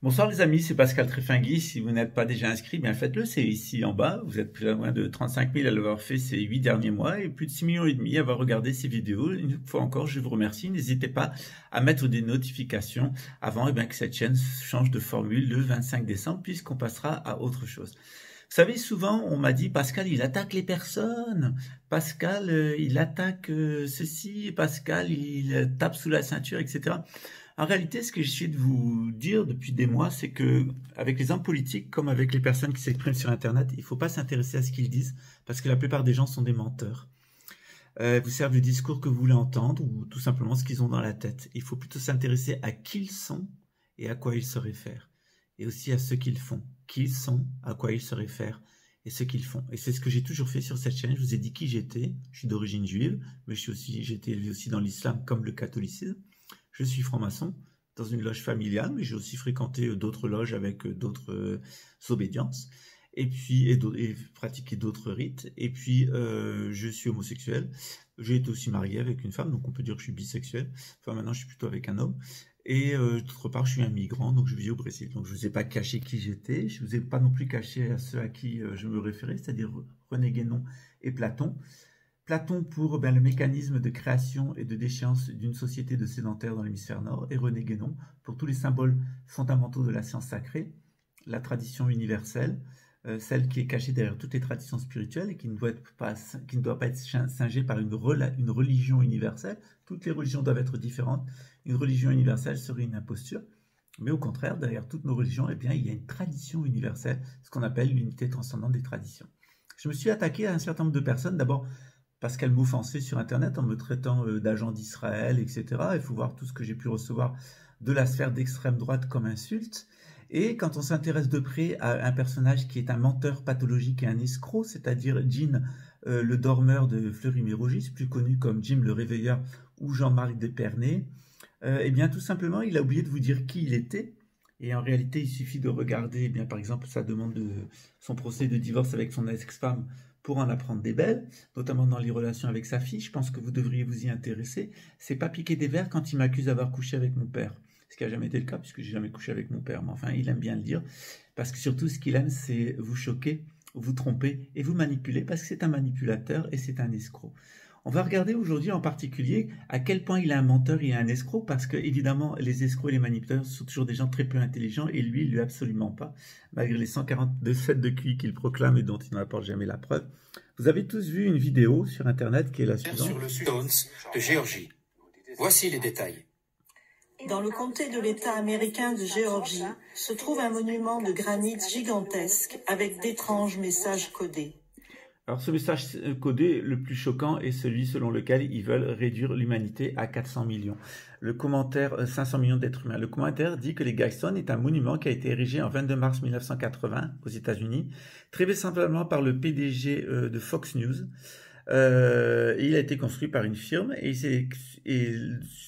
Bonsoir les amis, c'est Pascal Tréfingui. Si vous n'êtes pas déjà inscrit, bien faites-le, c'est ici en bas. Vous êtes plus loin de 35 000 à l'avoir fait ces 8 derniers mois et plus de 6 millions et demi à avoir regardé ces vidéos. Une fois encore, je vous remercie. N'hésitez pas à mettre des notifications avant que cette chaîne change de formule le 25 décembre puisqu'on passera à autre chose. Vous savez, souvent on m'a dit Pascal, il attaque les personnes. Pascal, il attaque ceci. Pascal, il tape sous la ceinture, etc. En réalité, ce que j'essaie de vous dire depuis des mois, c'est que avec les hommes politiques, comme avec les personnes qui s'expriment sur Internet, il ne faut pas s'intéresser à ce qu'ils disent, parce que la plupart des gens sont des menteurs. Vous servent le discours que vous voulez entendre, ou tout simplement ce qu'ils ont dans la tête. Il faut plutôt s'intéresser à qui ils sont et à quoi ils se réfèrent. Et aussi à ce qu'ils font. Qui ils sont, à quoi ils se réfèrent et ce qu'ils font. Et c'est ce que j'ai toujours fait sur cette chaîne. Je vous ai dit qui j'étais. Je suis d'origine juive, mais j'ai été élevé aussi dans l'islam comme le catholicisme. Je suis franc-maçon dans une loge familiale, mais j'ai aussi fréquenté d'autres loges avec d'autres obédiences, et pratiqué d'autres rites. Et puis, je suis homosexuel. J'ai été aussi marié avec une femme, donc on peut dire que je suis bisexuel. Enfin, maintenant, je suis plutôt avec un homme. Et d'autre part, je suis un migrant, donc je vis au Brésil. Donc, je ne vous ai pas caché qui j'étais. Je ne vous ai pas non plus caché à ceux à qui je me référais, c'est-à-dire René Guénon et Platon. Platon pour le mécanisme de création et de déchéance d'une société de sédentaires dans l'hémisphère nord, et René Guénon pour tous les symboles fondamentaux de la science sacrée, la tradition universelle, celle qui est cachée derrière toutes les traditions spirituelles et qui ne doit pas être singée par une religion universelle. Toutes les religions doivent être différentes. Une religion universelle serait une imposture. Mais au contraire, derrière toutes nos religions, il y a une tradition universelle, ce qu'on appelle l'unité transcendante des traditions. Je me suis attaqué à un certain nombre de personnes, d'abord parce qu'elle m'offensait sur Internet en me traitant d'agent d'Israël, etc. Il faut voir tout ce que j'ai pu recevoir de la sphère d'extrême droite comme insulte. Et quand on s'intéresse de près à un personnage qui est un menteur pathologique et un escroc, c'est-à-dire Jean, le dormeur de Fleury-Mérogis, plus connu comme Jim le Réveilleur ou Jean-Marc Despernay, tout simplement, il a oublié de vous dire qui il était. Et en réalité, il suffit de regarder, par exemple, sa demande de son procès de divorce avec son ex-femme pour en apprendre des belles, notamment dans les relations avec sa fille. Je pense que vous devriez vous y intéresser. C'est pas piquer des verres quand il m'accuse d'avoir couché avec mon père. Ce qui n'a jamais été le cas, puisque j'ai jamais couché avec mon père. Mais enfin, il aime bien le dire. Parce que surtout, ce qu'il aime, c'est vous choquer, vous tromper et vous manipuler, parce que c'est un manipulateur et c'est un escroc. On va regarder aujourd'hui en particulier à quel point il est un menteur et un escroc, parce que évidemment les escrocs et les manipulateurs sont toujours des gens très peu intelligents, et lui, il ne l'est absolument pas, malgré les 142 faits de QI qu'il proclame et dont il n'apporte jamais la preuve. Vous avez tous vu une vidéo sur Internet qui est la suivante. Sur le Stones de Géorgie. Voici les détails. Dans le comté de l'État américain de Géorgie se trouve un monument de granit gigantesque avec d'étranges messages codés. Alors ce message codé, le plus choquant, est celui selon lequel ils veulent réduire l'humanité à 400 millions. Le commentaire, 500 millions d'êtres humains. Le commentaire dit que les Geistone est un monument qui a été érigé en 22 mars 1980 aux États-Unis, très vraisemblablement par le PDG de Fox News. Il a été construit par une firme et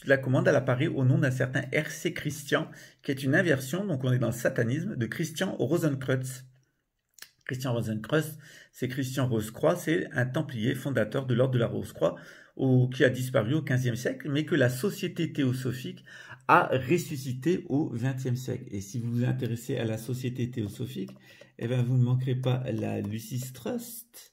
la commande elle apparaît au nom d'un certain R.C. Christian, qui est une inversion, donc on est dans le satanisme, de Christian Rosenkreutz. Christian Rosenkreutz, c'est Christian Rose-Croix, c'est un templier fondateur de l'ordre de la Rose-Croix qui a disparu au XVe siècle, mais que la société théosophique a ressuscité au XXe siècle. Et si vous vous intéressez à la société théosophique, vous ne manquerez pas la Lucis Trust.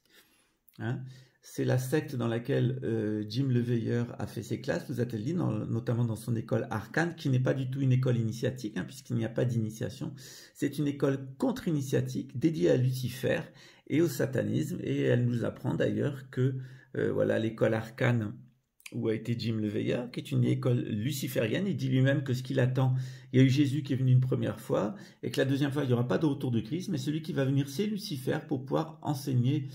C'est la secte dans laquelle Jim le Veilleur a fait ses classes, vous avez dit, notamment dans son école Arcane, qui n'est pas du tout une école initiatique, puisqu'il n'y a pas d'initiation. C'est une école contre-initiatique dédiée à Lucifer et au satanisme, et elle nous apprend d'ailleurs que l'école Arcane où a été Jim le Veilleur, qui est une école luciférienne. Il dit lui-même que ce qu'il attend, il y a eu Jésus qui est venu une première fois, et que la deuxième fois, il n'y aura pas de retour de Christ, mais celui qui va venir, c'est Lucifer, pour pouvoir enseigner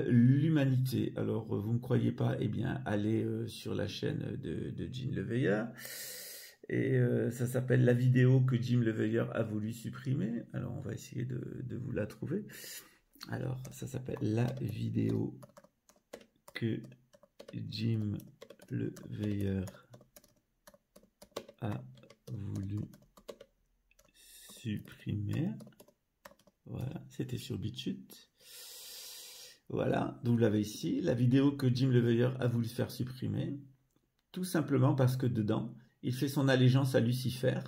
l'humanité. Alors, vous ne me croyez pas, allez sur la chaîne de Jim le Veilleur. Et ça s'appelle la vidéo que Jim le Veilleur a voulu supprimer. Alors, on va essayer de vous la trouver. Alors, ça s'appelle la vidéo que Jim le Veilleur a voulu supprimer. Voilà, c'était sur BitChute. Voilà, donc vous l'avez ici, la vidéo que Jim le Veilleur a voulu faire supprimer, tout simplement parce que dedans, il fait son allégeance à Lucifer.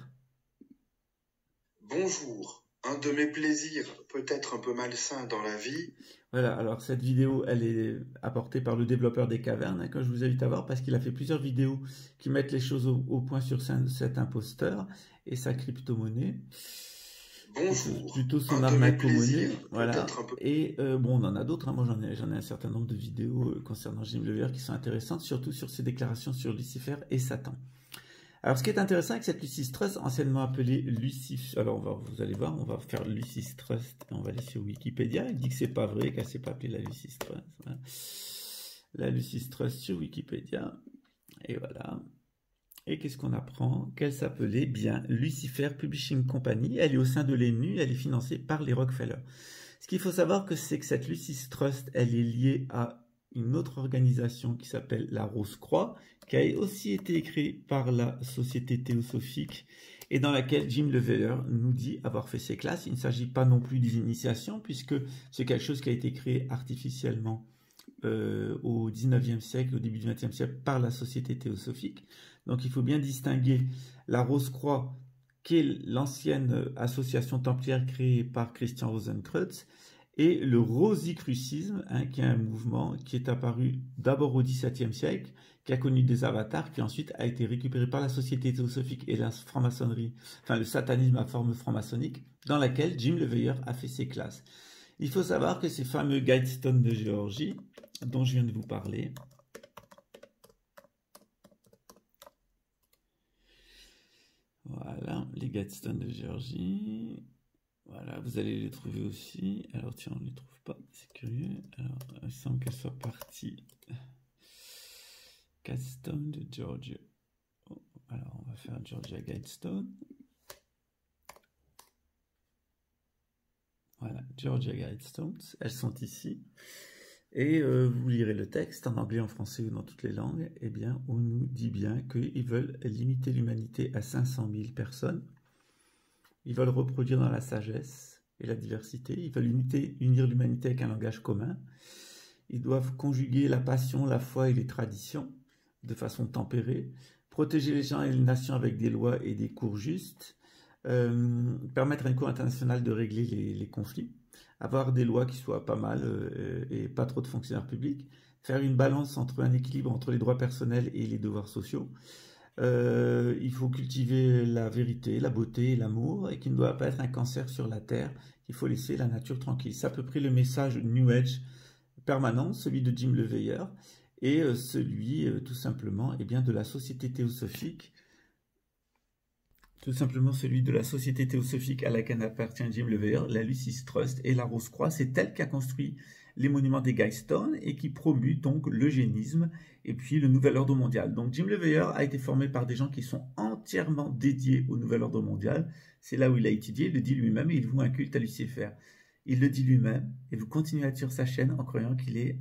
Bonjour. Un de mes plaisirs, peut-être un peu malsain dans la vie. Voilà, alors cette vidéo, elle est apportée par le développeur des cavernes, que je vous invite à voir parce qu'il a fait plusieurs vidéos qui mettent les choses au point sur cet imposteur et sa crypto-monnaie. Bonjour. Plutôt son arnaque aux monnaies, voilà. Et bon, on en a d'autres, hein. Moi j'en ai un certain nombre de vidéos concernant Jim Leveilleur qui sont intéressantes, surtout sur ses déclarations sur Lucifer et Satan. Alors, ce qui est intéressant avec cette Lucis Trust, anciennement appelée Lucifer, alors vous allez voir, on va faire Lucis Trust, et on va aller sur Wikipédia. Il dit que c'est pas vrai, qu'elle s'est pas appelée la Lucis Trust. Voilà. La Lucis Trust sur Wikipédia, et voilà. Et qu'est-ce qu'on apprend? Qu'elle s'appelait bien Lucifer Publishing Company. Elle est au sein de l'ENU, elle est financée par les Rockefeller. Ce qu'il faut savoir, c'est que cette Lucis Trust, elle est liée à une autre organisation qui s'appelle la Rose-Croix, qui a aussi été créée par la Société Théosophique et dans laquelle Jim Leveilleur nous dit avoir fait ses classes. Il ne s'agit pas non plus d'initiation puisque c'est quelque chose qui a été créé artificiellement au 19e siècle, au début du 20e siècle par la Société Théosophique. Donc il faut bien distinguer la Rose-Croix qui est l'ancienne association templière créée par Christian Rosenkreutz et le rosicrucisme, qui est un mouvement qui est apparu d'abord au XVIIe siècle, qui a connu des avatars, qui ensuite a été récupéré par la Société Théosophique et la franc-maçonnerie, enfin le satanisme à forme franc-maçonnique, dans laquelle Jim Leveilleur a fait ses classes. Il faut savoir que ces fameux Guidestones de Géorgie, dont je viens de vous parler, voilà, les Guidestones de Géorgie. Voilà, vous allez les trouver aussi. Alors tiens, on ne les trouve pas, c'est curieux. Alors, il semble qu'elle soit partie. Guidestone de Georgia. Oh, alors, on va faire Georgia Guidestone. Voilà, Georgia Guidestones. Elles sont ici. Et vous lirez le texte en anglais, en français ou dans toutes les langues. Eh bien, on nous dit bien qu'ils veulent limiter l'humanité à 500 000 personnes. Ils veulent reproduire dans la sagesse et la diversité. Ils veulent unir l'humanité avec un langage commun. Ils doivent conjuguer la passion, la foi et les traditions de façon tempérée. Protéger les gens et les nations avec des lois et des cours justes. Permettre à une cour internationale de régler les conflits. Avoir des lois qui soient pas mal et pas trop de fonctionnaires publics. Faire une balance entre un équilibre entre les droits personnels et les devoirs sociaux. Il faut cultiver la vérité, la beauté et l'amour, et qu'il ne doit pas être un cancer sur la terre, qu'il faut laisser la nature tranquille. C'est à peu près le message New Age permanent, celui de Jim Leveilleur, et celui, tout simplement, eh bien, de la Société Théosophique, tout simplement celui de la Société Théosophique à laquelle appartient Jim Leveilleur, la Lucis Trust et la Rose-Croix. C'est elle qui a construit les monuments des Guidestones et qui promue donc l'eugénisme et puis le nouvel ordre mondial. Donc Jim Leveilleur a été formé par des gens qui sont entièrement dédiés au nouvel ordre mondial. C'est là où il a étudié, il le dit lui-même et il voue un culte à Lucifer. Il le dit lui-même et vous continuez à suivre sa chaîne en croyant qu'il est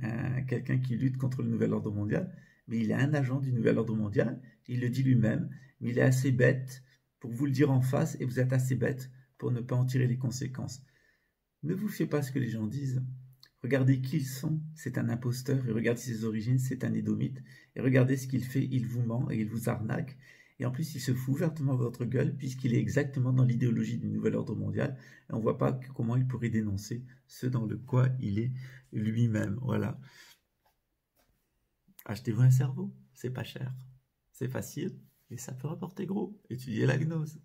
quelqu'un qui lutte contre le nouvel ordre mondial. Mais il est un agent du nouvel ordre mondial, il le dit lui-même, mais il est assez bête pour vous le dire en face et vous êtes assez bête pour ne pas en tirer les conséquences. Ne vous fiez pas à ce que les gens disent. Regardez qui ils sont, c'est un imposteur, et regardez ses origines, c'est un édomite, et regardez ce qu'il fait, il vous ment et il vous arnaque, et en plus il se fout ouvertement de votre gueule, puisqu'il est exactement dans l'idéologie du nouvel ordre mondial, et on ne voit pas comment il pourrait dénoncer ce dans le quoi il est lui-même. Voilà. Achetez-vous un cerveau, c'est pas cher, c'est facile, et ça peut rapporter gros. Étudiez la gnose.